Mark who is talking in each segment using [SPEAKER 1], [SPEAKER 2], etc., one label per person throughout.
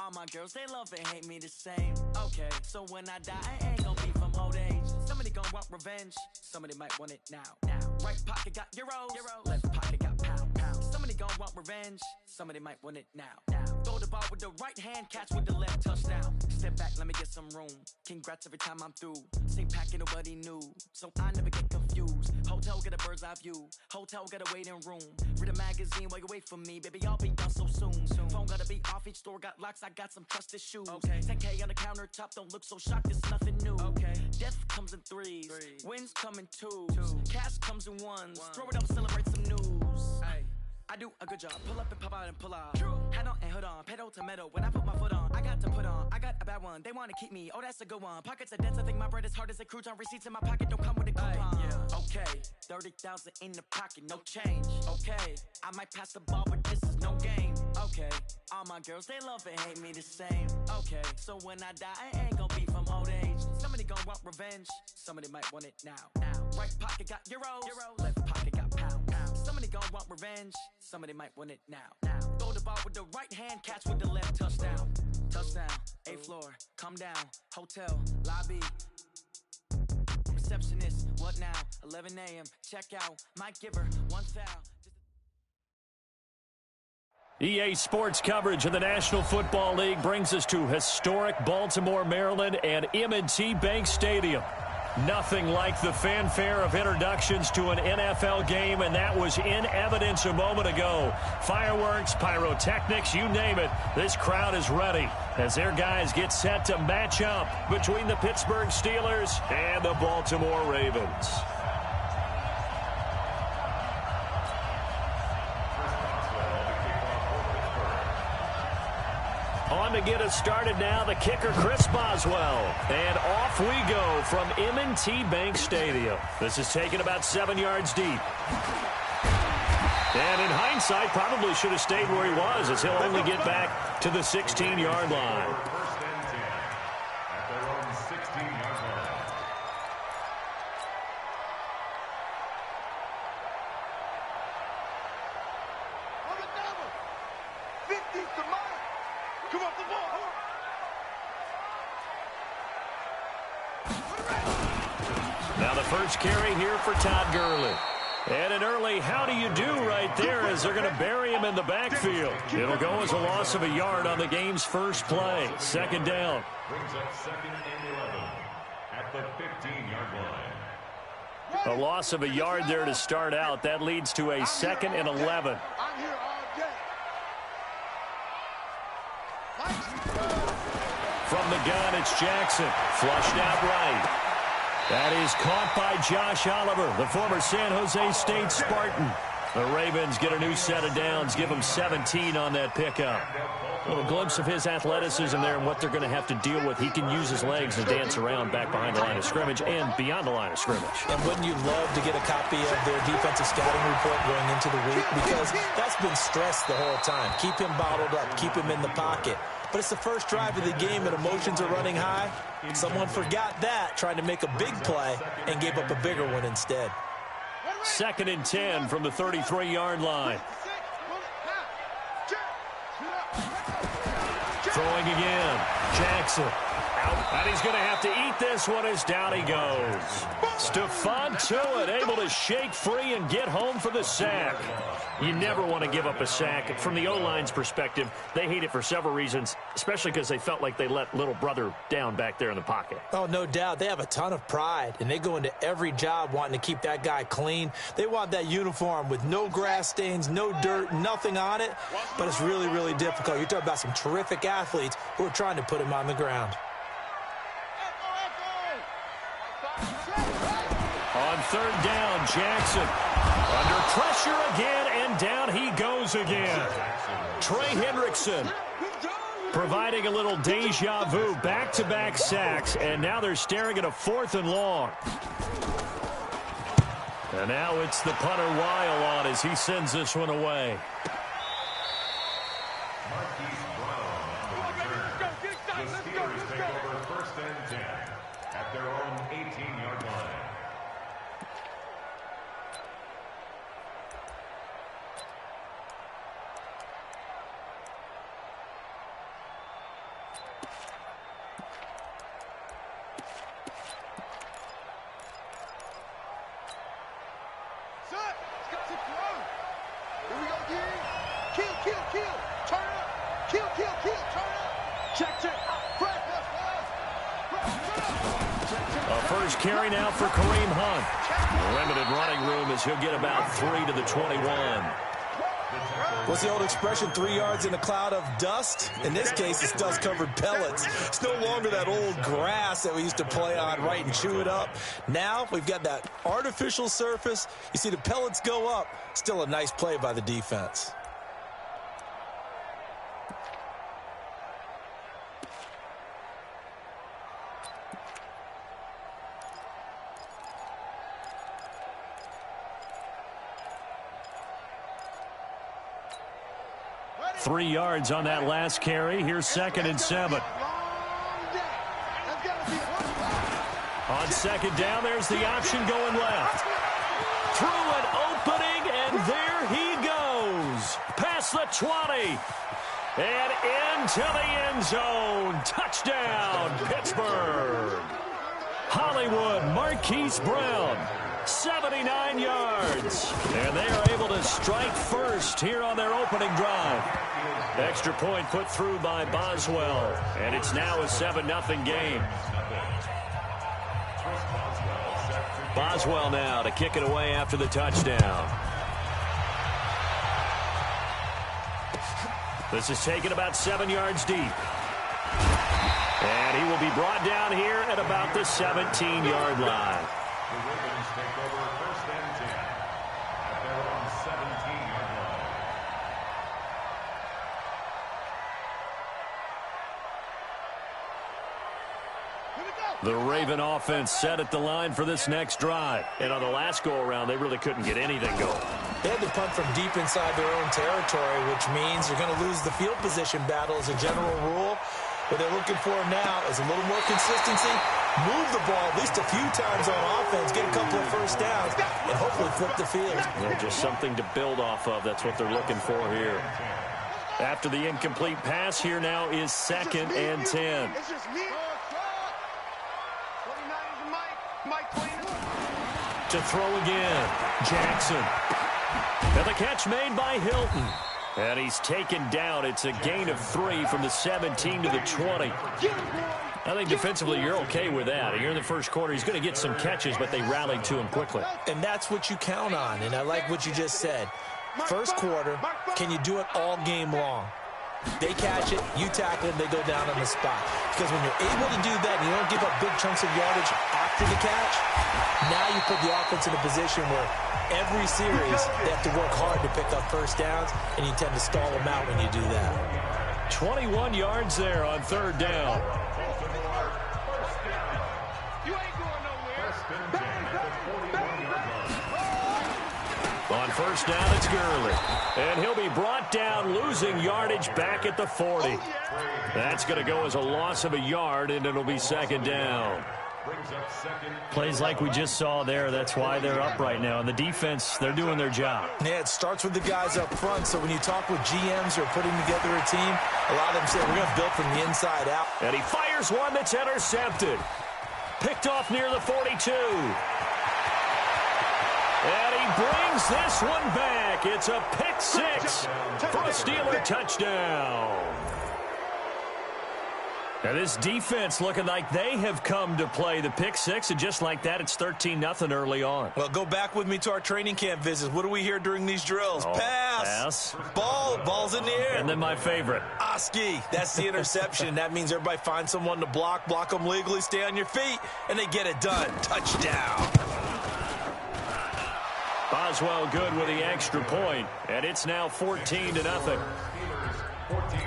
[SPEAKER 1] All my girls, they love and hate me the same. Okay, so when I die, I ain't gonna be from old age. Somebody gonna want revenge, somebody might want it now. Right pocket got euros, left pocket got pound. Somebody gonna want revenge, somebody might want it now. Throw the ball with the right hand, catch with the left, touchdown. Step back, let me get some room. Congrats every time I'm through. Same packet, nobody new, so I never get confused. Hotel get a bird's eye view, hotel get a waiting room. Read a magazine while you wait for me, baby, I'll be done so soon. Phone gotta be off, each store got locks, I got some trusted shoes. 10K on the countertop, don't look so shocked, it's nothing new. Death comes in threes, wins come in twos, cash comes in ones. Throw it up, celebrate some news. I do a good job, pull up and pop out and pull out. Hat on and hood on, pedal to metal. When I put my foot on, I got to put on. I got a bad one, they wanna keep me, oh that's a good one. Pockets are dense, I think my bread is hard as a crouton. Receipts in my pocket don't come with a coupon. Okay, 30,000 in the pocket, no change. Okay, I might pass the ball, but this is no game. Okay, all my girls, they love and hate me the same. Okay, so when I die, I ain't gonna be from old age. Somebody gonna want revenge, somebody might want it now. Right pocket got euros, left pocket got pound. Somebody gonna want revenge, somebody might want it now. Throw the ball with the right hand, catch with the left, touchdown. Touchdown, 8th floor, come down, hotel, lobby. Receptionist, what now? 11 a.m., check out, might give her one foul.
[SPEAKER 2] EA Sports coverage of the National Football League brings us to historic Baltimore, Maryland and M&T Bank Stadium. Nothing like the fanfare of introductions to an NFL game, and that was in evidence a moment ago. Fireworks, pyrotechnics, you name it. This crowd is ready as their guys get set to match up between the Pittsburgh Steelers and the Baltimore Ravens. On to get us started now, the kicker, Chris Boswell. And off we go from M&T Bank Stadium. This is taken about 7 yards deep. And in hindsight, probably should have stayed where he was, as he'll only get back to the 16-yard line. Now the first carry here for Todd Gurley. And an early how do you do right there as they're going to bury him in the backfield. It'll go as a loss of a yard on the game's first play. Second down.
[SPEAKER 3] Brings up 2nd and 11 at the 15-yard line.
[SPEAKER 2] A loss of a yard there to start out. That leads to a 2nd and 11. From the gun, it's Jackson. Flushed out right. That is caught by Josh Oliver, the former San Jose State Spartan. The Ravens get a new set of downs, give them 17 on that pickup. A little glimpse of his athleticism there and what they're going to have to deal with. He can use his legs to dance around back behind the line of scrimmage and beyond the line of scrimmage.
[SPEAKER 4] And wouldn't you love to get a copy of their defensive scouting report going into the week? Because that's been stressed the whole time. Keep him bottled up, keep him in the pocket. But it's the first drive of the game and emotions are running high. Someone forgot that, trying to make a big play, and gave up a bigger one instead.
[SPEAKER 2] 2nd and 10 from the 33-yard line. Throwing again. Jackson out. And he's going to have to eat this one as down he goes. Stephon Tuitt able to shake free and get home for the sack. You never want to give up a sack. From the O-line's perspective, they hate it for several reasons, especially because they felt like they let little brother down back there in the pocket.
[SPEAKER 4] Oh, no doubt. They have a ton of pride, and they go into every job wanting to keep that guy clean. They want that uniform with no grass stains, no dirt, nothing on it, but it's really, really difficult. You're talking about some terrific athletes who are trying to put him on the ground.
[SPEAKER 2] On 3rd down, Jackson under pressure again, and down he goes again. Trey Hendrickson providing a little deja vu, back-to-back sacks, and now they're staring at a 4th and long. And now it's the punter Weil on as he sends this one away.
[SPEAKER 3] The Steelers take over 1st and 10 at their own 18-yard line.
[SPEAKER 2] A first carry now for Kareem Hunt. Limited running room as he'll get about 3 to the 21.
[SPEAKER 4] What's the old expression, 3 yards in a cloud of dust? In this case, it's dust-covered pellets. It's no longer that old grass that we used to play on, right, and chew it up. Now we've got that artificial surface. You see the pellets go up. Still a nice play by the defense.
[SPEAKER 2] Three yards on that last carry. Here's 2nd and 7. On 2nd down, there's the option going left. Through an opening, and there he goes. Past the 20. And into the end zone. Touchdown, Pittsburgh. Hollywood Marquise Brown. 79 yards. And they are able to strike first here on their opening drive. Extra point put through by Boswell. And it's now a 7-0 game. Boswell now to kick it away after the touchdown. This is taken about 7 yards deep. And he will be brought down here at about the 17-yard line.
[SPEAKER 3] The Ravens take over 1st and 10 at their own 17-yard line.
[SPEAKER 2] The Raven offense set at the line for this next drive. And on the last go-around, they really couldn't get anything going.
[SPEAKER 4] They had to punt from deep inside their own territory, which means you're going to lose the field position battle as a general rule. What they're looking for now is a little more consistency, move the ball at least a few times on offense, get a couple of first downs, and hopefully flip the field.
[SPEAKER 2] Well, just something to build off of. That's what they're looking for here. After the incomplete pass, here now is 2nd and 10. To throw again, Jackson. And the catch made by Hilton. And he's taken down. It's a gain of 3 from the 17 to the 20. I think defensively you're okay with that. Here in the first quarter, he's going to get some catches, but they rallied to him quickly.
[SPEAKER 4] And that's what you count on, and I like what you just said. First quarter, can you do it all game long? They catch it, you tackle it, they go down on the spot. Because when you're able to do that and you don't give up big chunks of yardage after the catch, now you put the offense in a position where every series they have to work hard to pick up first downs, and you tend to stall them out when you do that.
[SPEAKER 2] 21 yards there on 3rd down. On 1st down, it's Gurley. And he'll be brought down, losing yardage back at the 40. That's going to go as a loss of a yard, and it'll be 2nd down. Plays like we just saw there. That's why they're up right now. And the defense, they're doing their job.
[SPEAKER 4] Yeah, it starts with the guys up front. So when you talk with GMs who are putting together a team, a lot of them say, we're going to build from the inside out.
[SPEAKER 2] And he fires one that's intercepted. Picked off near the 42. And he brings this one back. It's a pick 6 for a Steeler touchdown. Now this defense looking like they have come to play the pick 6, and just like that, it's 13-0 early on.
[SPEAKER 4] Well, go back with me to our training camp visits. What do we hear during these drills? Pass. Ball's in the air.
[SPEAKER 2] And then my favorite.
[SPEAKER 4] Oski. That's the interception. That means everybody finds someone to block them legally, stay on your feet, and they get it done. Touchdown.
[SPEAKER 2] Boswell good with the extra point, and it's now 14-0.
[SPEAKER 3] Steelers 14,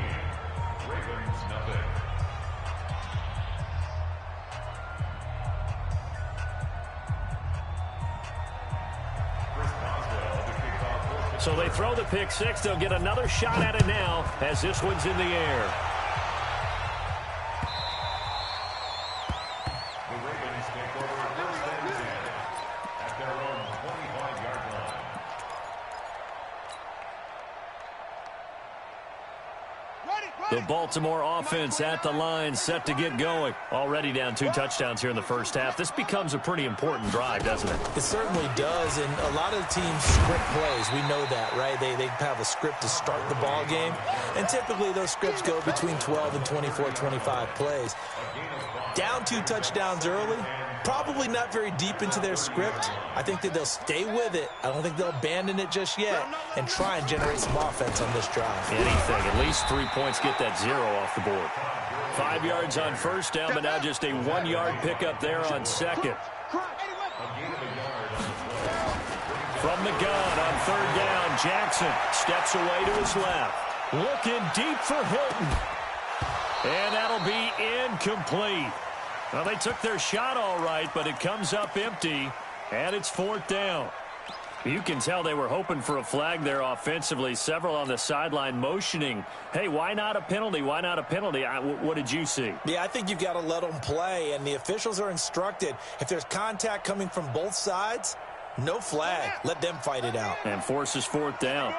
[SPEAKER 3] Ravens nothing.
[SPEAKER 2] So they throw the pick 6. They'll get another shot at it now as this one's in the air.
[SPEAKER 3] The Ravens take over 1st and 10 at their own 25-yard line.
[SPEAKER 2] The The Baltimore offense at the line, set to get going. Already down 2 touchdowns here in the first half. This becomes a pretty important drive, doesn't it?
[SPEAKER 4] It certainly does, and a lot of the teams script plays. We know that, right? They have a script to start the ball game, and typically those scripts go between 12 and 24, 25 plays. Down 2 touchdowns early, probably not very deep into their script. I think that they'll stay with it. I don't think they'll abandon it just yet and try and generate some offense on this drive.
[SPEAKER 2] Anything. At least 3 points get that 0 off the board. 5 yards on first down, but now just a 1-yard pickup there on second. From the gun on third down, Jackson steps away to his left. Looking deep for Hilton. And that'll be incomplete. Well, they took their shot all right, but it comes up empty, and it's 4th down. You can tell they were hoping for a flag there offensively. Several on the sideline motioning, hey, why not a penalty? Why not a penalty? What did you see?
[SPEAKER 4] Yeah, I think you've got to let them play, and the officials are instructed. If there's contact coming from both sides, no flag. Let them fight it out.
[SPEAKER 2] And forces 4th down.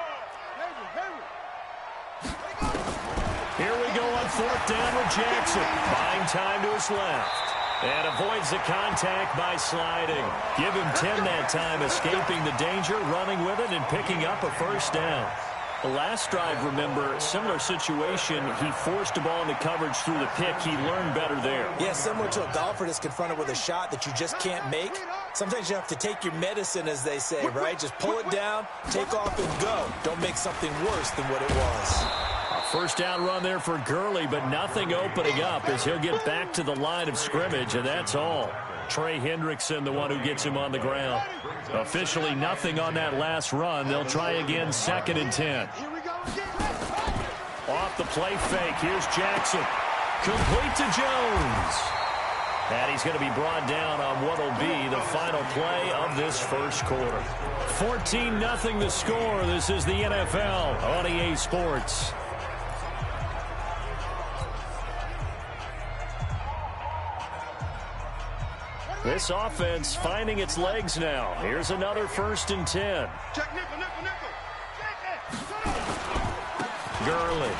[SPEAKER 2] Here we go on 4th down with Jackson. Buying time to his left. And avoids the contact by sliding. Give him 10 that time, escaping the danger, running with it, and picking up a first down. The last drive, remember, similar situation. He forced a ball into coverage through the pick. He learned better there.
[SPEAKER 4] Yeah, similar to a golfer that's confronted with a shot that you just can't make. Sometimes you have to take your medicine, as they say, right? Just pull it down, take off, and go. Don't make something worse than what it was.
[SPEAKER 2] A first down run there for Gurley, but nothing opening up as he'll get back to the line of scrimmage, and that's all. Trey Hendrickson, the one who gets him on the ground. Officially nothing on that last run. They'll try again, 2nd and 10. Off the play fake, here's Jackson. Complete to Jones. And he's going to be brought down on what will be the final play of this first quarter. 14-0 the score. This is the NFL on EA Sports. This offense finding its legs now. Here's another 1st and 10. Gurley.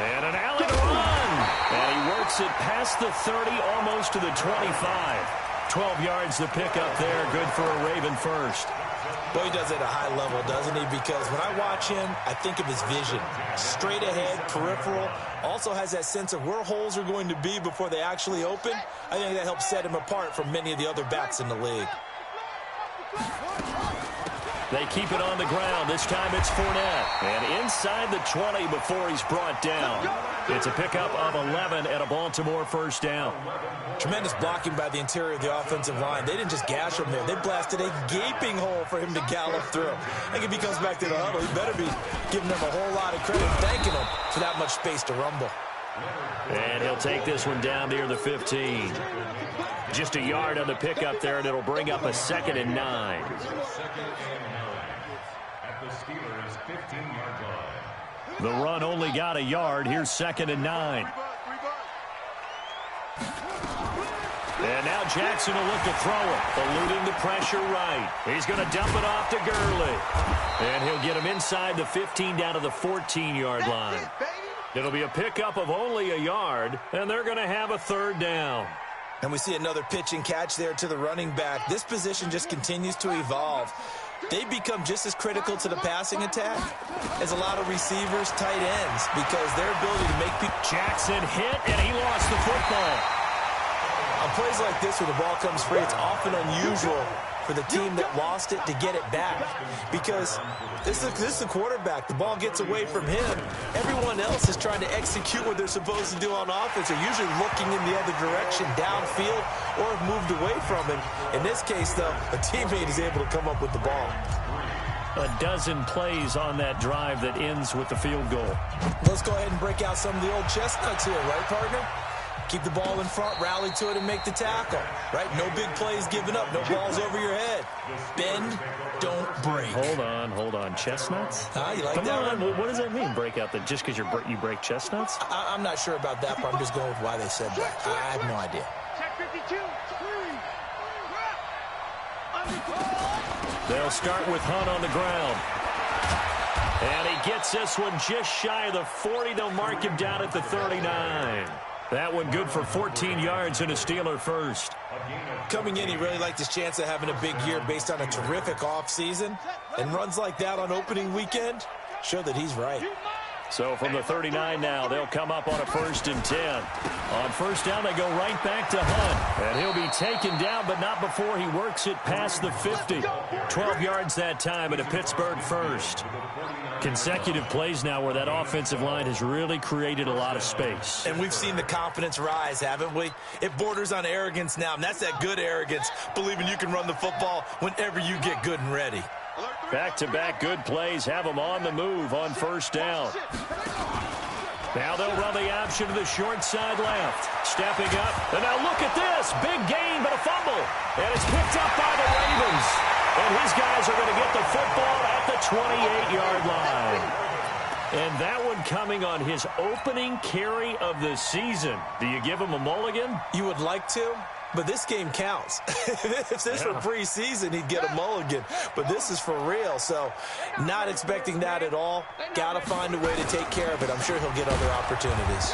[SPEAKER 2] And an alley to run. And he works it past the 30, almost to the 25. 12 yards the pickup there. Good for a Raven first.
[SPEAKER 4] Boy, he does it at a high level, doesn't he? Because when I watch him, I think of his vision. Straight ahead, peripheral. Also has that sense of where holes are going to be before they actually open. I think that helps set him apart from many of the other backs in the league.
[SPEAKER 2] They keep it on the ground. This time it's Fournette. And inside the 20 before he's brought down. It's a pickup of 11 and a Baltimore first down.
[SPEAKER 4] Tremendous blocking by the interior of the offensive line. They didn't just gash him there. They blasted a gaping hole for him to gallop through. I think if he comes back to the huddle, he better be giving them a whole lot of credit, thanking them for that much space to rumble.
[SPEAKER 2] And he'll take this one down near the 15. Just a yard on the pickup there, and it'll bring up a 2nd and 9.
[SPEAKER 3] At the Steelers' 15-yard line.
[SPEAKER 2] The run only got a yard. Here's 2nd and 9. And now Jackson will look to throw it, eluding the pressure right. He's going to dump it off to Gurley. And he'll get him inside the 15 down to the 14-yard line. It'll be a pickup of only a yard, and they're going to have a 3rd down.
[SPEAKER 4] And we see another pitch and catch there to the running back. This position just continues to evolve. They become just as critical to the passing attack as a lot of receivers, tight ends, because their ability to make people...
[SPEAKER 2] Jackson hit, and he lost the football.
[SPEAKER 4] On plays like this where the ball comes free, it's often unusual for the team that lost it to get it back, because this is the quarterback. The ball gets away from him. Everyone else is trying to execute what they're supposed to do on offense. They're usually looking in the other direction, downfield, or have moved away from him. In this case, though, a teammate is able to come up with the ball.
[SPEAKER 2] A dozen plays on that drive that ends with the field goal.
[SPEAKER 4] Let's go ahead and break out some of the old chestnuts here, right, partner? Keep the ball in front, rally to it, and make the tackle. Right? No big plays given up. No balls over your head. Bend, don't break.
[SPEAKER 2] Hold on. Chestnuts?
[SPEAKER 4] You like
[SPEAKER 2] Come
[SPEAKER 4] that
[SPEAKER 2] on.
[SPEAKER 4] one?
[SPEAKER 2] What does that mean, break out? Just because you break chestnuts?
[SPEAKER 4] I'm not sure about that, but I'm just going with why they said that. I have no idea.
[SPEAKER 2] They'll start with Hunt on the ground. And he gets this one just shy of the 40. They'll mark him down at the 39. That one good for 14 yards and a Steeler first.
[SPEAKER 4] Coming in, he really liked his chance of having a big year based on a terrific offseason. And runs like that on opening weekend show that he's right.
[SPEAKER 2] So from the 39 now, they'll come up on a 1st and 10. On first down, they go right back to Hunt. And he'll be taken down, but not before he works it past the 50. 12 yards that time and a Pittsburgh first. Consecutive plays now where that offensive line has really created a lot of space.
[SPEAKER 4] And we've seen the confidence rise, haven't we? It borders on arrogance now, and that's that good arrogance, believing you can run the football whenever you get good and ready.
[SPEAKER 2] Back-to-back good plays have them on the move on first down. Now they'll run the option to the short side left. Stepping up. And now look at this. Big gain, but a fumble. And it's picked up by the Ravens. And his guys are going to get the football at the 28-yard line. And that one coming on his opening carry of the season. Do you give him a mulligan?
[SPEAKER 4] You would like to, but this game counts. If this were preseason, he'd get a mulligan. But this is for real, so not expecting that at all. Got to find a way to take care of it. I'm sure he'll get other opportunities.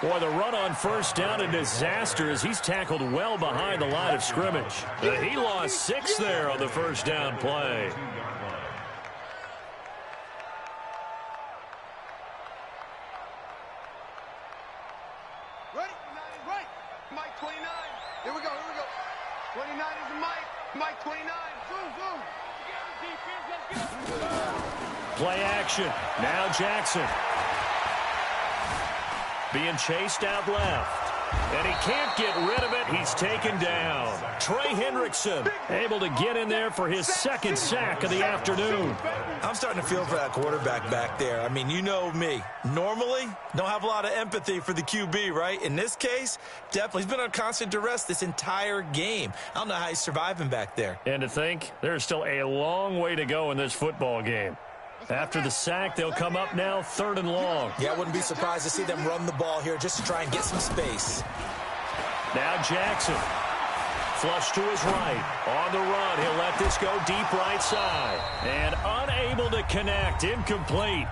[SPEAKER 2] Boy, the run on first down, a disaster as he's tackled well behind the line of scrimmage. He lost 6 there on the first down play.
[SPEAKER 5] Right. Mike 29. Here we go. 29 is the Mike. Mike 29. Zoom.
[SPEAKER 2] Play action. Now Jackson. Being chased out left. And he can't get rid of it. He's taken down. Trey Hendrickson able to get in there for his 2nd sack of the afternoon.
[SPEAKER 4] I'm starting to feel for that quarterback back there. I mean, you know me. Normally, don't have a lot of empathy for the QB, right? In this case, definitely. He's been on constant duress this entire game. I don't know how he's surviving back there.
[SPEAKER 2] And to think, there's still a long way to go in this football game. After the sack, they'll come up now 3rd and long.
[SPEAKER 4] Yeah, I wouldn't be surprised to see them run the ball here just to try and get some space.
[SPEAKER 2] Now Jackson. Flush to his right. On the run, he'll let this go deep right side. And unable to connect. Incomplete.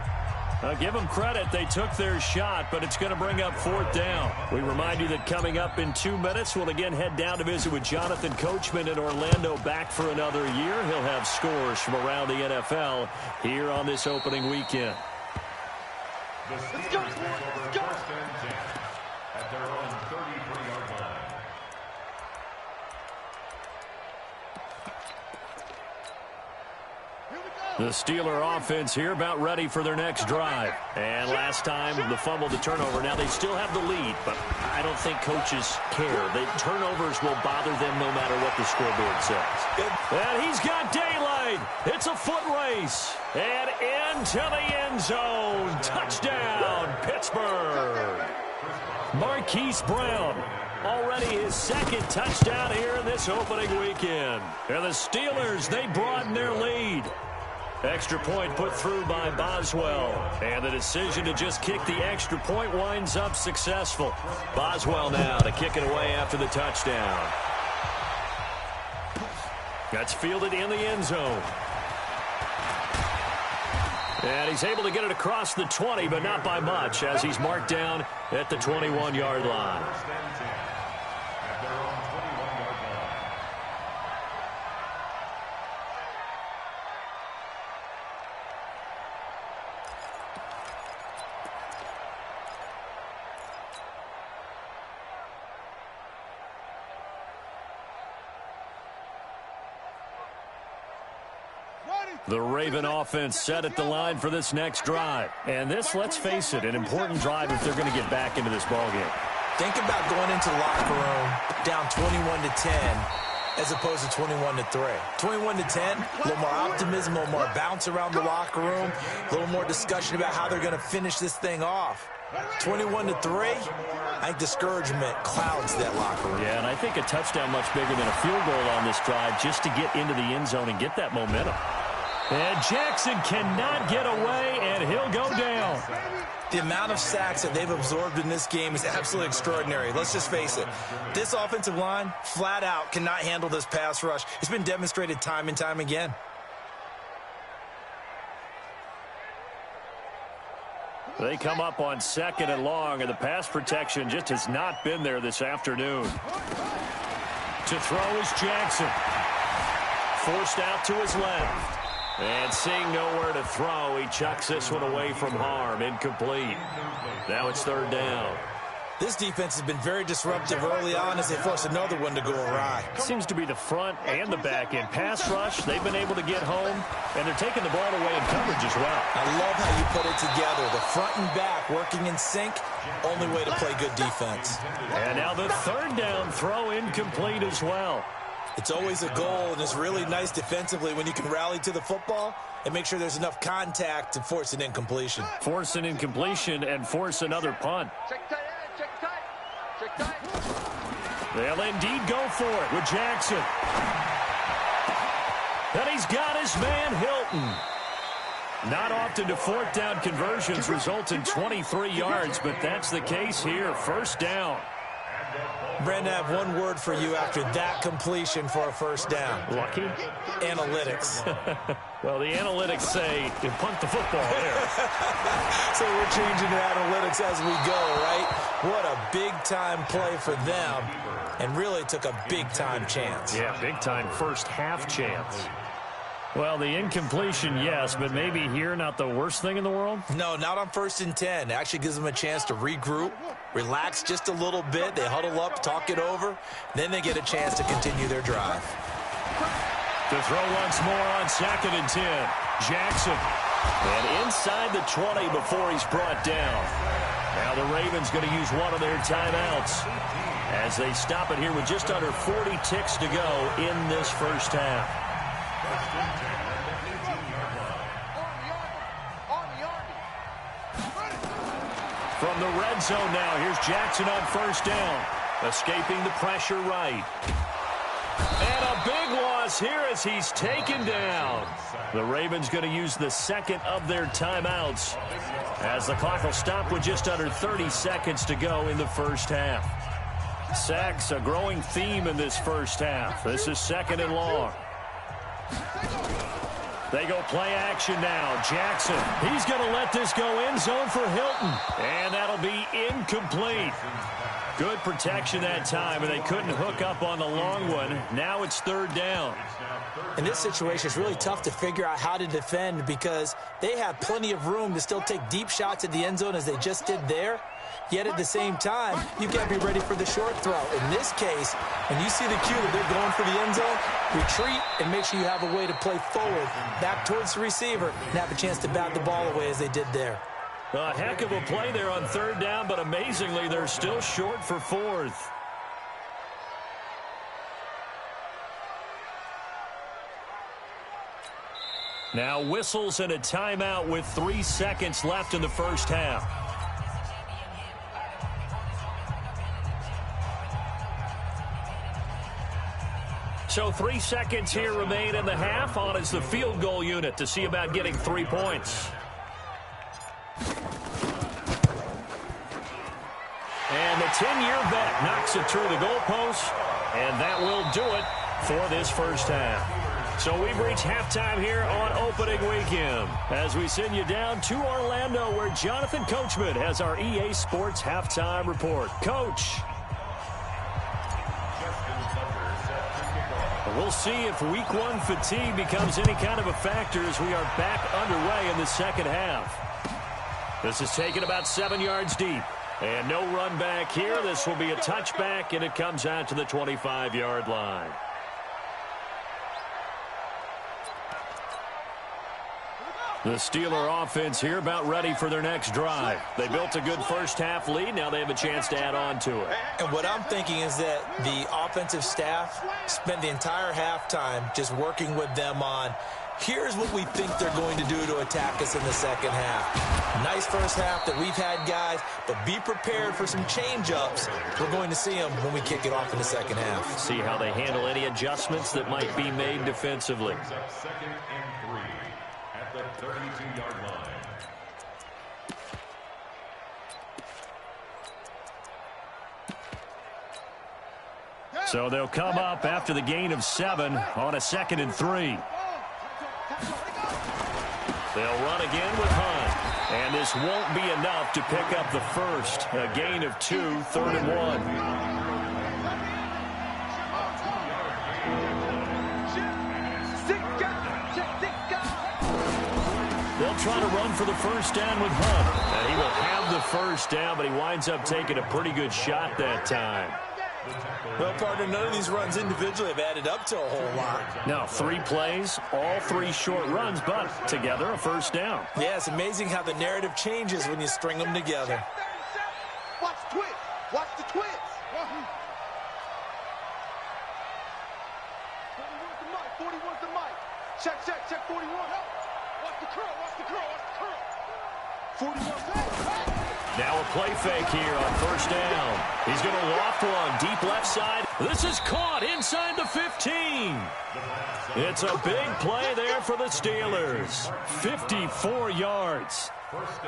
[SPEAKER 2] Give them credit. They took their shot, but it's going to bring up 4th down. We remind you that coming up in 2 minutes, we'll again head down to visit with Jonathan Coachman in Orlando, back for another year. He'll have scores from around the NFL here on this opening weekend.
[SPEAKER 3] Let's go. First and 10 at their own 33-yard line.
[SPEAKER 2] The Steeler offense here about ready for their next drive. And last time, the fumble, the turnover. Now they still have the lead, but I don't think coaches care. The turnovers will bother them no matter what the scoreboard says. And he's got daylight. It's a foot race. And into the end zone. Touchdown, Pittsburgh. Marquise Brown. Already his 2nd touchdown here in this opening weekend. And the Steelers, they broaden their lead. Extra point put through by Boswell. And the decision to just kick the extra point winds up successful. Boswell now to kick it away after the touchdown. That's fielded in the end zone. And he's able to get it across the 20, but not by much, as he's marked down at the 21-yard line. The Raven offense set at the line for this next drive. And this, let's face it, an important drive if they're going to get back into this ballgame.
[SPEAKER 4] Think about going into the locker room down 21-10 as opposed to 21-3. 21-10, a little more optimism, a little more bounce around the locker room, a little more discussion about how they're going to finish this thing off. 21-3, I think discouragement clouds that locker room.
[SPEAKER 2] Yeah, and I think a touchdown much bigger than a field goal on this drive just to get into the end zone and get that momentum. And Jackson cannot get away, and he'll go down.
[SPEAKER 4] The amount of sacks that they've absorbed in this game is absolutely extraordinary. Let's just face it. This offensive line, flat out, cannot handle this pass rush. It's been demonstrated time and time again.
[SPEAKER 2] They come up on 2nd and long, and the pass protection just has not been there this afternoon. To throw is Jackson. Forced out to his left. And seeing nowhere to throw, he chucks this one away from harm. Incomplete. Now it's 3rd down.
[SPEAKER 4] This defense has been very disruptive early on as they force another one to go awry.
[SPEAKER 2] Seems to be the front and the back end. Pass rush, they've been able to get home, and they're taking the ball away in coverage as well.
[SPEAKER 4] I love how you put it together. The front and back working in sync, only way to play good defense.
[SPEAKER 2] And now the 3rd down throw incomplete as well.
[SPEAKER 4] It's always a goal, and it's really nice defensively when you can rally to the football and make sure there's enough contact to force an incompletion.
[SPEAKER 2] Force an incompletion and force another punt.
[SPEAKER 5] Check tight end, check tight. Check tight.
[SPEAKER 2] They'll indeed go for it with Jackson. And he's got his man, Hilton. Not often do 4th down conversions result in 23 yards, but that's the case here. 1st down.
[SPEAKER 4] Brandon, I have one word for you after that completion for a 1st down.
[SPEAKER 2] Lucky?
[SPEAKER 4] Analytics.
[SPEAKER 2] Well, the analytics say you punt the football there.
[SPEAKER 4] So we're changing to analytics as we go, right? What a big-time play for them, and really took a big-time chance.
[SPEAKER 2] Yeah, big-time first half chance. Well, the incompletion, yes, but maybe here not the worst thing in the world?
[SPEAKER 4] No, not on 1st and 10. It actually gives them a chance to regroup, relax just a little bit. They huddle up, talk it over. Then they get a chance to continue their drive.
[SPEAKER 2] To throw once more on 2nd and 10. Jackson. And inside the 20 before he's brought down. Now the Ravens going to use one of their timeouts as they stop it here with just under 40 ticks to go in this 1st half. From the red zone now, here's Jackson on 1st down. Escaping the pressure right. And a big loss here as he's taken down. The Ravens going to use the 2nd of their timeouts as the clock will stop with just under 30 seconds to go in the 1st half. Sacks, a growing theme in this 1st half. This is 2nd and long. They go play action now. Jackson, he's going to let this go end zone for Hilton. And that'll be incomplete. Good protection that time, and they couldn't hook up on the long one. Now it's 3rd down.
[SPEAKER 4] In this situation, it's really tough to figure out how to defend because they have plenty of room to still take deep shots at the end zone as they just did there. Yet at the same time, you've got to be ready for the short throw. In this case, when you see the cue that they're going for the end zone, retreat and make sure you have a way to play forward, back towards the receiver, and have a chance to bat the ball away as they did there.
[SPEAKER 2] A heck of a play there on 3rd down, but amazingly, they're still short for 4th. Now whistles and a timeout with 3 seconds left in the 1st half. So 3 seconds here remain in the half. On is the field goal unit to see about getting 3 points. And the 10-year vet knocks it through the goalpost, and that will do it for this 1st half. So we've reached halftime here on opening weekend as we send you down to Orlando where Jonathan Coachman has our EA Sports halftime report. Coach. We'll see if week 1 fatigue becomes any kind of a factor as we are back underway in the 2nd half. This is taken about 7 yards deep. And no run back here. This will be a touchback, and it comes out to the 25-yard line. The Steeler offense here about ready for their next drive. They built a good 1st half lead. Now they have a chance to add on to it.
[SPEAKER 4] And what I'm thinking is that the offensive staff spent the entire halftime just working with them on, here's what we think they're going to do to attack us in the 2nd half. Nice 1st half that we've had, guys, but be prepared for some change-ups. We're going to see them when we kick it off in the 2nd half.
[SPEAKER 2] See how they handle any adjustments that might be made defensively.
[SPEAKER 3] 2nd and 3 at the 32-yard line.
[SPEAKER 2] So they'll come up after the gain of 7 on a 2nd and 3. They'll run again with Hunt. And this won't be enough to pick up the first. A gain of 2, 3rd and 1. They'll try to run for the first down with Hunt. And he will have the first down, but he winds up taking a pretty good shot that time.
[SPEAKER 4] Well, partner, none of these runs individually have added up to a whole lot.
[SPEAKER 2] Now, 3 plays, all 3 short runs, but together a first down.
[SPEAKER 4] Yeah, it's amazing how the narrative changes when you string them together.
[SPEAKER 5] Watch the twist. Watch the twist. 41's the mic. Check, 41. Watch the curl, watch the curl, watch the curl. 41's back.
[SPEAKER 2] Now a play fake here on first down. He's going to loft one deep left side. This is caught inside the 15. It's a big play there for the Steelers. 54 yards.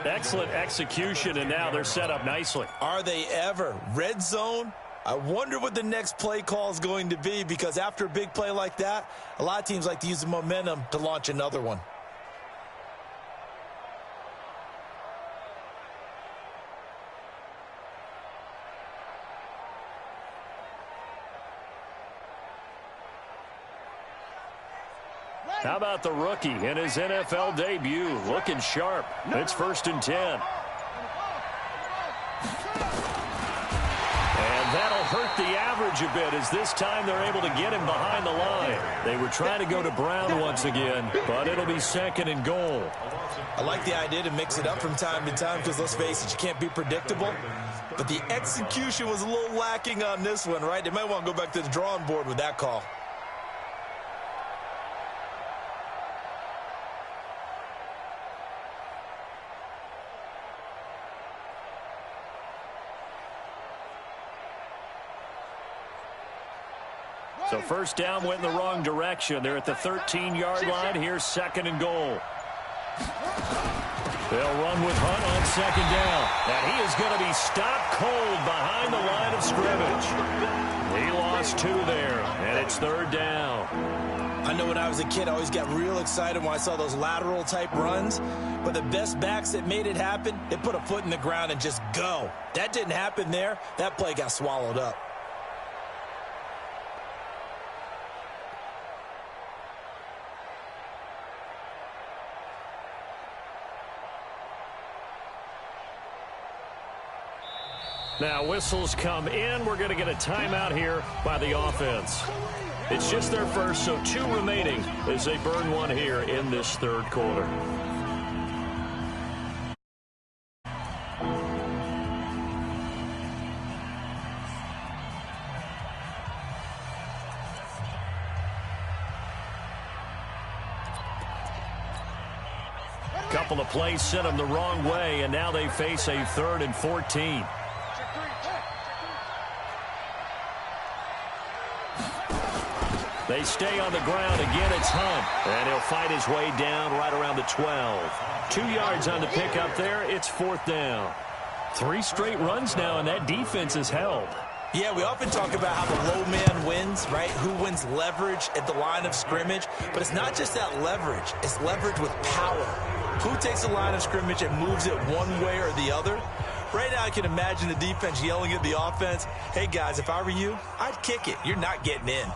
[SPEAKER 2] Excellent execution, and now they're set up nicely.
[SPEAKER 4] Are they ever? Red zone? I wonder what the next play call is going to be, because after a big play like that, a lot of teams like to use the momentum to launch another one.
[SPEAKER 2] How about the rookie in his NFL debut? Looking sharp. It's 1st and 10. And that'll hurt the average a bit, as this time they're able to get him behind the line. They were trying to go to Brown once again, but it'll be 2nd and goal.
[SPEAKER 4] I like the idea to mix it up from time to time, because let's face it, you can't be predictable. But the execution was a little lacking on this one, right? They might want to go back to the drawing board with that call.
[SPEAKER 2] So first down went in the wrong direction. They're at the 13-yard line. Here's 2nd and goal. They'll run with Hunt on 2nd down. And he is going to be stopped cold behind the line of scrimmage. He lost 2 there, and it's 3rd down.
[SPEAKER 4] I know when I was a kid, I always got real excited when I saw those lateral-type runs. But the best backs that made it happen, they put a foot in the ground and just go. That didn't happen there. That play got swallowed up.
[SPEAKER 2] Now whistles come in. We're going to get a timeout here by the offense. It's just their first, so 2 remaining as they burn one here in this 3rd quarter. Couple of plays sent them the wrong way, and now they face a 3rd and 14. They stay on the ground. Again, it's Hunt. And he'll fight his way down right around the 12. 2 yards on the pickup there. It's 4th down. 3 straight runs now, and that defense is held.
[SPEAKER 4] Yeah, we often talk about how the low man wins, right? Who wins leverage at the line of scrimmage. But it's not just that leverage. It's leverage with power. Who takes the line of scrimmage and moves it one way or the other? Right now, I can imagine the defense yelling at the offense, hey, guys, if I were you, I'd kick it. You're not getting in.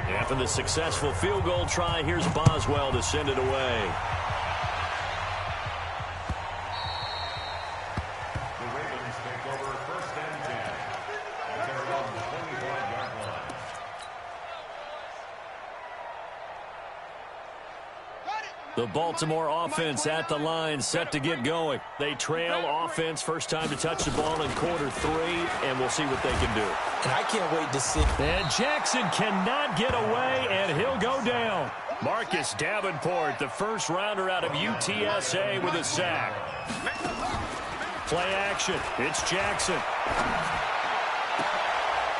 [SPEAKER 2] After the successful field goal try, here's Boswell to send it away.
[SPEAKER 3] The Ravens take over 1st and 10 at their own 25-yard line.
[SPEAKER 2] The Baltimore offense at the line, set to get going. They trail offense, first time to touch the ball in quarter 3, and we'll see what they can do.
[SPEAKER 4] And I can't wait to see.
[SPEAKER 2] And Jackson cannot get away, and he'll go down. Marcus Davenport, the first rounder out of UTSA, with a sack. Play action. It's Jackson.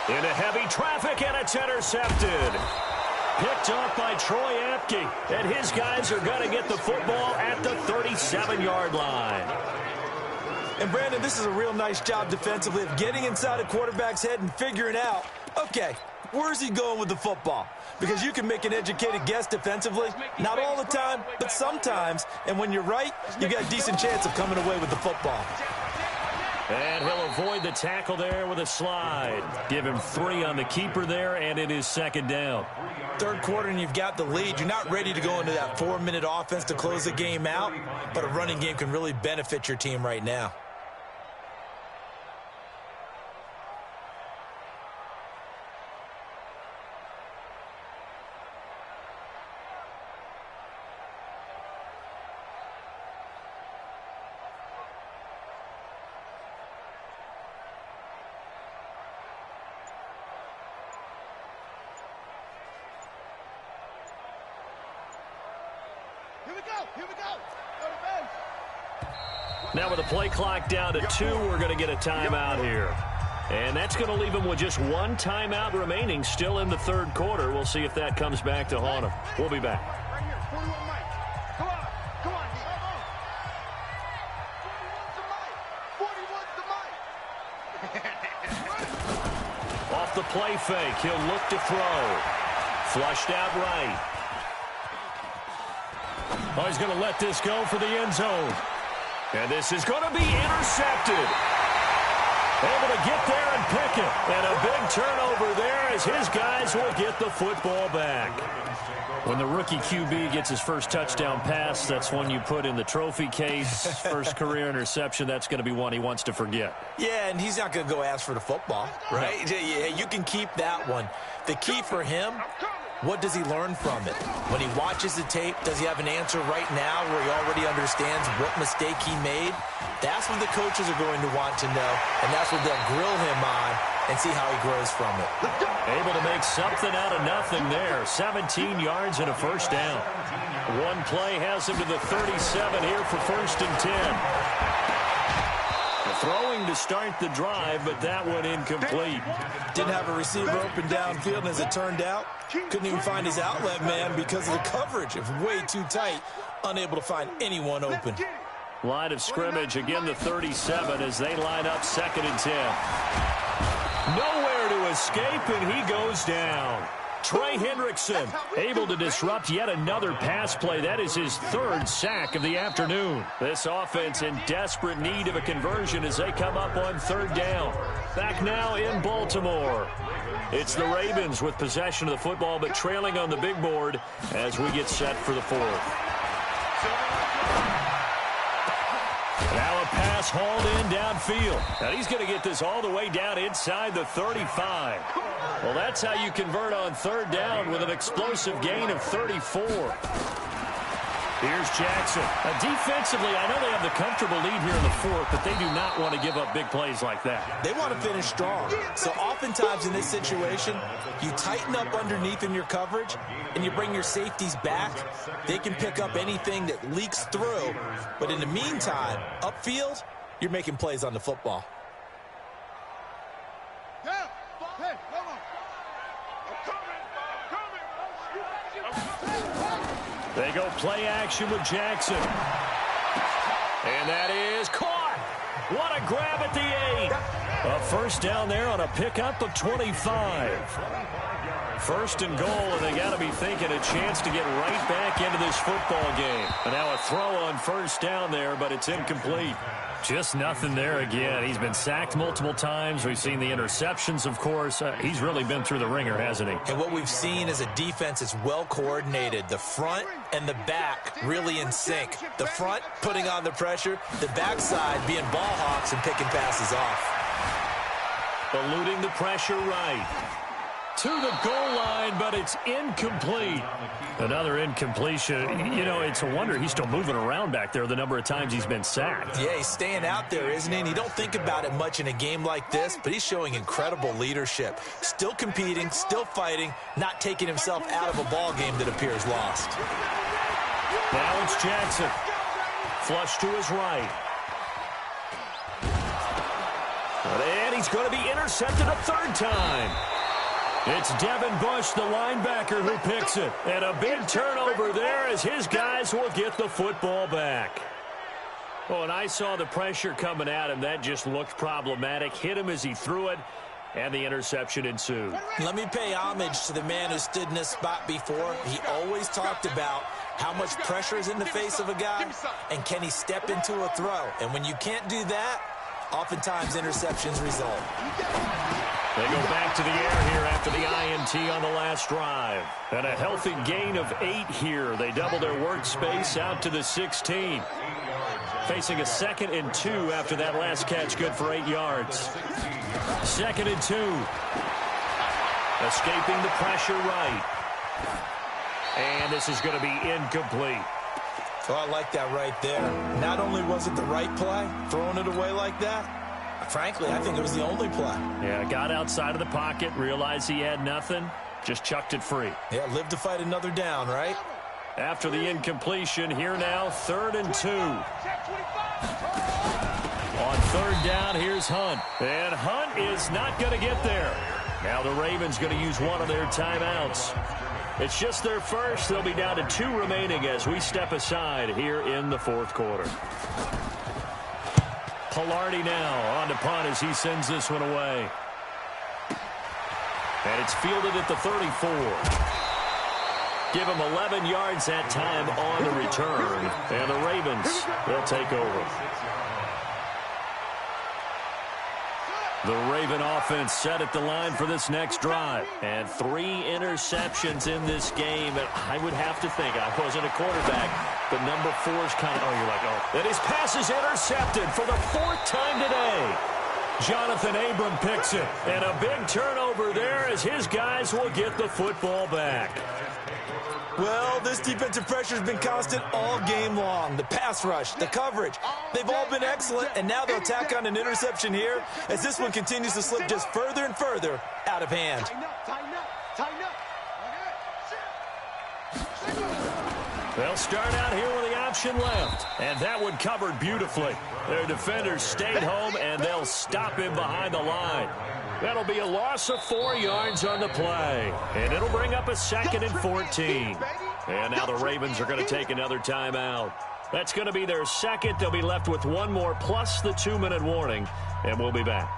[SPEAKER 2] Into heavy traffic, and it's intercepted. Picked off by Troy Apke, and his guys are going to get the football at the 37-yard line.
[SPEAKER 4] And, Brandon, this is a real nice job defensively of getting inside a quarterback's head and figuring out, okay, where's he going with the football? Because you can make an educated guess defensively, not all the time, but sometimes. And when you're right, you got a decent chance of coming away with the football.
[SPEAKER 2] And he'll avoid the tackle there with a slide. Give him 3 on the keeper there, and it is second down.
[SPEAKER 4] Third quarter, and you've got the lead. You're not ready to go into that 4-minute offense to close the game out, but a running game can really benefit your team right now.
[SPEAKER 2] Now with the play clock down to 2, we're going to get a timeout here. And that's going to leave them with just 1 timeout remaining still in the third quarter. We'll see if that comes back to haunt them. We'll be back.
[SPEAKER 5] Right here, 41 Mike. Come on. 41's the Mike.
[SPEAKER 2] Off the play fake, he'll look to throw. Flushed out right. Oh, he's going to let this go for the end zone. And this is going to be intercepted. Able to get there and pick it. And a big turnover there as his guys will get the football back. When the rookie QB gets his first touchdown pass, that's one you put in the trophy case. First career interception, that's going to be one he wants to forget.
[SPEAKER 4] Yeah, and he's not going to go ask for the football, right?
[SPEAKER 2] No.
[SPEAKER 4] Yeah, you can keep that one. The key for him, what does he learn from it? When he watches the tape, does he have an answer right now where he already understands what mistake he made? That's what the coaches are going to want to know, and that's what they'll grill him on and see how he grows from it.
[SPEAKER 2] Able to make something out of nothing there. 17 yards and a first down. One play has him to the 37 here for 1st and 10. Throwing to start the drive, but that one incomplete.
[SPEAKER 4] Didn't have a receiver open downfield, and as it turned out, couldn't even find his outlet man because of the coverage. It was way too tight, unable to find anyone open.
[SPEAKER 2] Line of scrimmage, again the 37 as they line up 2nd and 10. Nowhere to escape, and he goes down. Trey Hendrickson able to disrupt yet another pass play. That is his 3rd sack of the afternoon. This offense in desperate need of a conversion as they come up on 3rd down. Back now in Baltimore. It's the Ravens with possession of the football, but trailing on the big board as we get set for the 4th. Now a pass hauled in downfield. Now he's going to get this all the way down inside the 35. Well, that's how you convert on 3rd down with an explosive gain of 34. Here's Jackson. Defensively, I know they have the comfortable lead here in the 4th, but they do not want to give up big plays like that.
[SPEAKER 4] They want to finish strong. So oftentimes in this situation, you tighten up underneath in your coverage, and you bring your safeties back. They can pick up anything that leaks through. But in the meantime, upfield, you're making plays on the football.
[SPEAKER 2] They go play action with Jackson. And that is caught. What a grab at the 8. A first down there on a pickup of 25. 1st and goal, and they got to be thinking a chance to get right back into this football game. And now a throw on 1st down there, but it's incomplete. Just nothing there again. He's been sacked multiple times. We've seen the interceptions, of course. He's really been through the ringer, hasn't he?
[SPEAKER 4] And what we've seen is a defense that's well coordinated. The front and the back really in sync. The front putting on the pressure, the backside being ball hawks and picking passes off.
[SPEAKER 2] Eluding the pressure right. To the goal line, but it's incomplete. Another incompletion. You know, it's a wonder he's still moving around back there the number of times he's been sacked.
[SPEAKER 4] Yeah, he's staying out there, isn't he? And you don't think about it much in a game like this, but he's showing incredible leadership. Still competing, still fighting, not taking himself out of a ball game that appears lost.
[SPEAKER 2] Now it's Jackson. Flush to his right. And he's going to be intercepted a 3rd time. It's Devin Bush, the linebacker, who picks it. And a big turnover there as his guys will get the football back. Oh, and I saw the pressure coming at him. That just looked problematic. Hit him as he threw it, and the interception ensued.
[SPEAKER 4] Let me pay homage to the man who stood in this spot before. He always talked about how much pressure is in the face of a guy, and can he step into a throw. And when you can't do that, oftentimes interceptions result.
[SPEAKER 2] They go back to the air here after the INT on the last drive. And a healthy gain of 8 here. They double their workspace out to the 16. Facing a 2nd and 2 after that last catch, good for 8 yards. 2nd and 2. Escaping the pressure right. And this is going to be incomplete.
[SPEAKER 4] Oh, I like that right there. Not only was it the right play, throwing it away like that, frankly, I think it was the only play.
[SPEAKER 2] Yeah, got outside of the pocket, realized he had nothing, just chucked it free.
[SPEAKER 4] Yeah, live to fight another down, right?
[SPEAKER 2] After the incompletion, here now, 3rd and 2. On 3rd down, here's Hunt. And Hunt is not going to get there. Now the Ravens going to use one of their timeouts. It's just their first. They'll be down to 2 remaining as we step aside here in the 4th quarter. Pilardi now on to punt as he sends this one away. And it's fielded at the 34. Give him 11 yards that time on the return. And the Ravens will take over. The Raven offense set at the line for this next drive. And 3 interceptions in this game. And I would have to think, I wasn't a quarterback, but number 4 is kind of, you're like, oh. And his pass is intercepted for the 4th time today. Jonathan Abram picks it. And a big turnover there as his guys will get the football back.
[SPEAKER 4] Well, this defensive pressure has been constant all game long. The pass rush, the coverage, they've all been excellent, and now they'll tack on an interception here as this one continues to slip just further and further out of hand.
[SPEAKER 2] They'll start out here with the option left, and that one covered beautifully. Their defenders stayed home, and they'll stop him behind the line. That'll be a loss of 4 yards on the play, and it'll bring up a 2nd and 14. And now the Ravens are going to take another timeout. That's going to be their 2nd. They'll be left with 1 more plus the 2-minute warning, and we'll be back.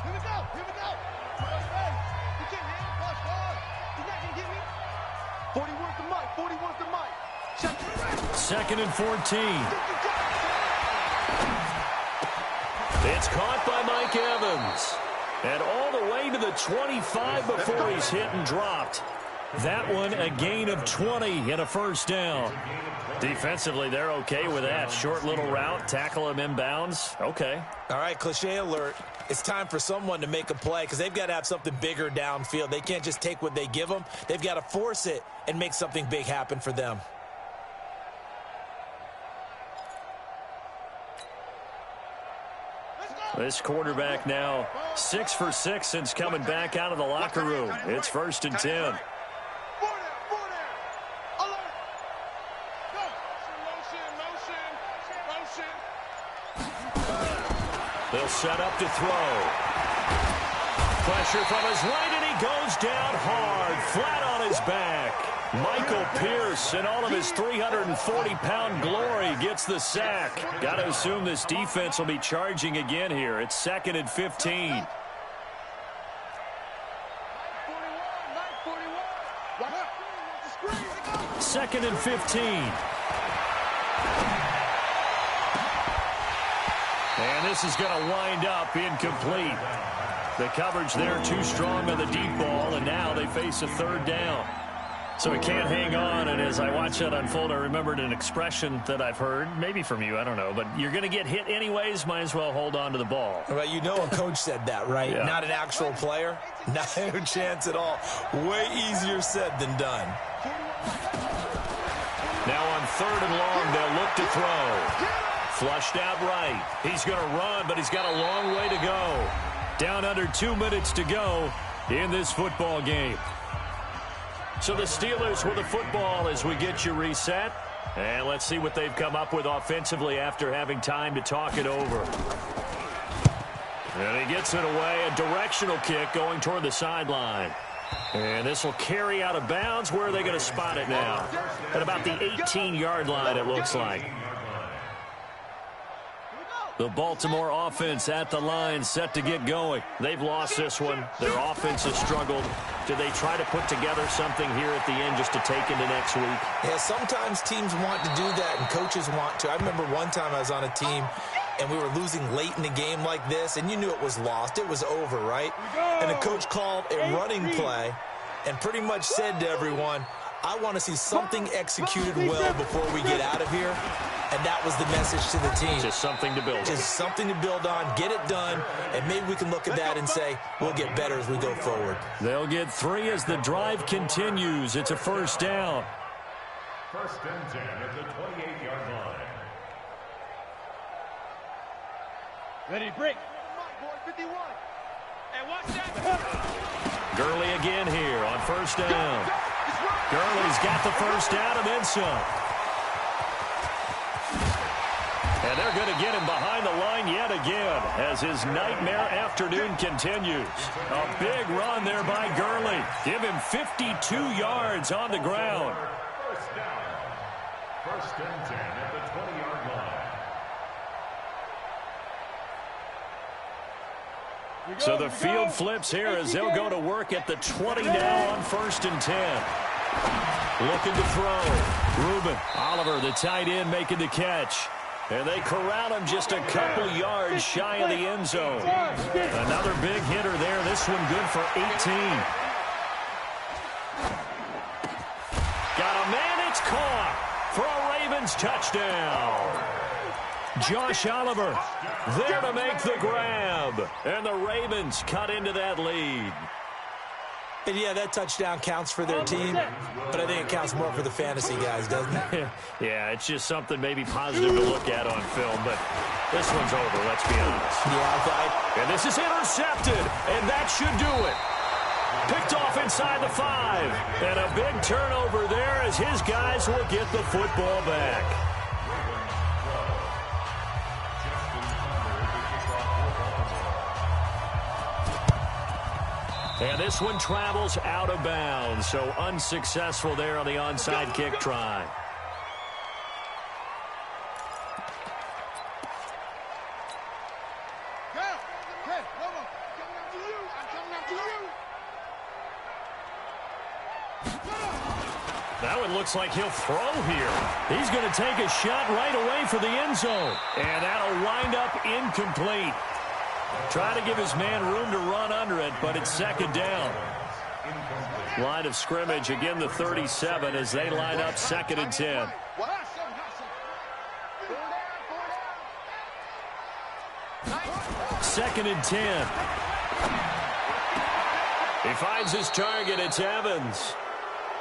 [SPEAKER 5] Here we go. You can't handle plus 4. He's not going to get me. 40 wants the mic. 40 wants the mic. Check it right.
[SPEAKER 2] 2nd and 14. It's caught by Mike Evans. And all the way to the 25 before he's hit and dropped. That one a gain of 20 and a 1st down. Defensively, they're okay with that. Short little route, tackle him inbounds. Okay.
[SPEAKER 4] All right, cliche alert. It's time for someone to make a play because they've got to have something bigger downfield. They can't just take what they give them. They've got to force it and make something big happen for them.
[SPEAKER 2] This quarterback now 6 for 6 since coming back out of the locker room. It's 1st and 10. They'll set up to throw. Pressure from his right, and he goes down hard, flat on his back. Michael Pierce, in all of his 340-pound glory, gets the sack. Got to assume this defense will be charging again here. It's 2nd and 15. Second and 15. And this is going to wind up incomplete. The coverage there too strong on the deep ball, and now they face a 3rd down. So he can't hang on, and as I watch that unfold, I remembered an expression that I've heard, maybe from you, I don't know, but you're going to get hit anyways, might as well hold on to the ball.
[SPEAKER 4] Well, you know a coach said that, right?
[SPEAKER 2] Yeah. Not
[SPEAKER 4] an actual player? No chance at all. Way easier said than done.
[SPEAKER 2] Now on 3rd and long, they'll look to throw. Flushed out right. He's going to run, but he's got a long way to go. Down under 2 minutes to go in this football game. So the Steelers with the football as we get you reset. And let's see what they've come up with offensively after having time to talk it over. And he gets it away. A directional kick going toward the sideline. And this will carry out of bounds. Where are they going to spot it now? At about the 18-yard line, it looks like. The Baltimore offense at the line, set to get going. They've lost this one. Their offense has struggled. Do they try to put together something here at the end just to take into next week?
[SPEAKER 4] Yeah, sometimes teams want to do that and coaches want to. I remember one time I was on a team and we were losing late in the game like this, and you knew it was lost. It was over, right? And the coach called a running play and pretty much said to everyone, I want to see something executed well before we get out of here. And that was the message to the team.
[SPEAKER 2] Just something to build on.
[SPEAKER 4] Just something to build on, get it done, and maybe we can look at that and say, we'll get better as we go forward.
[SPEAKER 2] They'll get 3 as the drive continues. It's a first down.
[SPEAKER 3] First and 10 at the 28-yard line.
[SPEAKER 5] Ready, break. 51. And watch that.
[SPEAKER 2] Gurley again here on first down. Gurley's got the first down and then some. And they're going to get him behind the line yet again as his nightmare afternoon continues. A big run there by Gurley. Give him 52 yards on the ground.
[SPEAKER 3] First down. First and 10 at the 20-yard line.
[SPEAKER 2] So the field flips here as they'll go to work at the 20 now on first and 10. Looking to throw. Reuben Oliver, the tight end, making the catch. And they corral him just a couple yards shy of the end zone. Another big hitter there. This one good for 18. Got a man. It's caught for a Ravens touchdown. Josh Oliver there to make the grab. And the Ravens cut into that lead.
[SPEAKER 4] And yeah, that touchdown counts for their team, but I think it counts more for the fantasy guys, doesn't it?
[SPEAKER 2] Yeah, it's just something maybe positive to look at on film, but this one's over, let's be honest.
[SPEAKER 4] Yeah,
[SPEAKER 2] and this is intercepted, and that should do it. Picked off inside the 5, and a big turnover there as his guys will get the football back. And this one travels out of bounds, so unsuccessful there on the onside kick try. That one looks like he'll throw here. He's going to take a shot right away for the end zone. And that'll wind up incomplete. Try to give his man room to run under it, but it's second down. Line of scrimmage, again the 37 as they line up second and 10. Second and 10. He finds his target. It's Evans.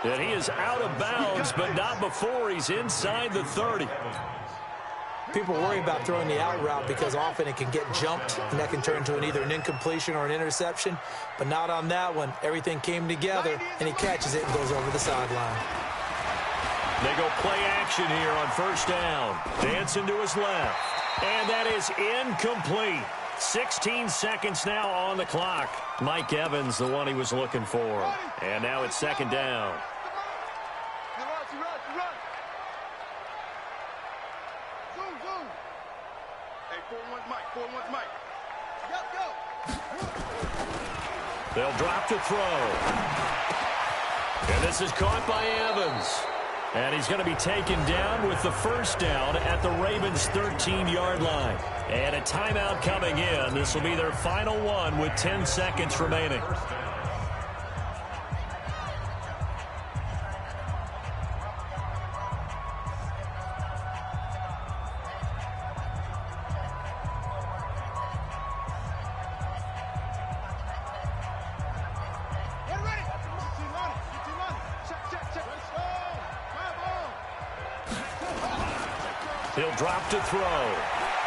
[SPEAKER 2] And he is out of bounds, but not before he's inside the 30.
[SPEAKER 4] People worry about throwing the out route because often it can get jumped, and that can turn into either an incompletion or an interception. But not on that one. Everything came together, and he catches it and goes over the sideline.
[SPEAKER 2] They go play action here on first down. Dancing to his left. And that is incomplete. 16 seconds now on the clock. Mike Evans, the one he was looking for. And now it's second down. They'll drop to throw. And this is caught by Evans. And he's going to be taken down with the first down at the Ravens' 13-yard line. And a timeout coming in. This will be their final one with 10 seconds remaining. He'll drop to throw.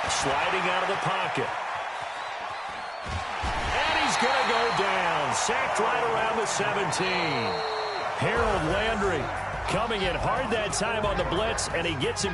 [SPEAKER 2] Sliding out of the pocket. And he's going to go down. Sacked right around the 17. Harold Landry coming in hard that time on the blitz, and he gets him.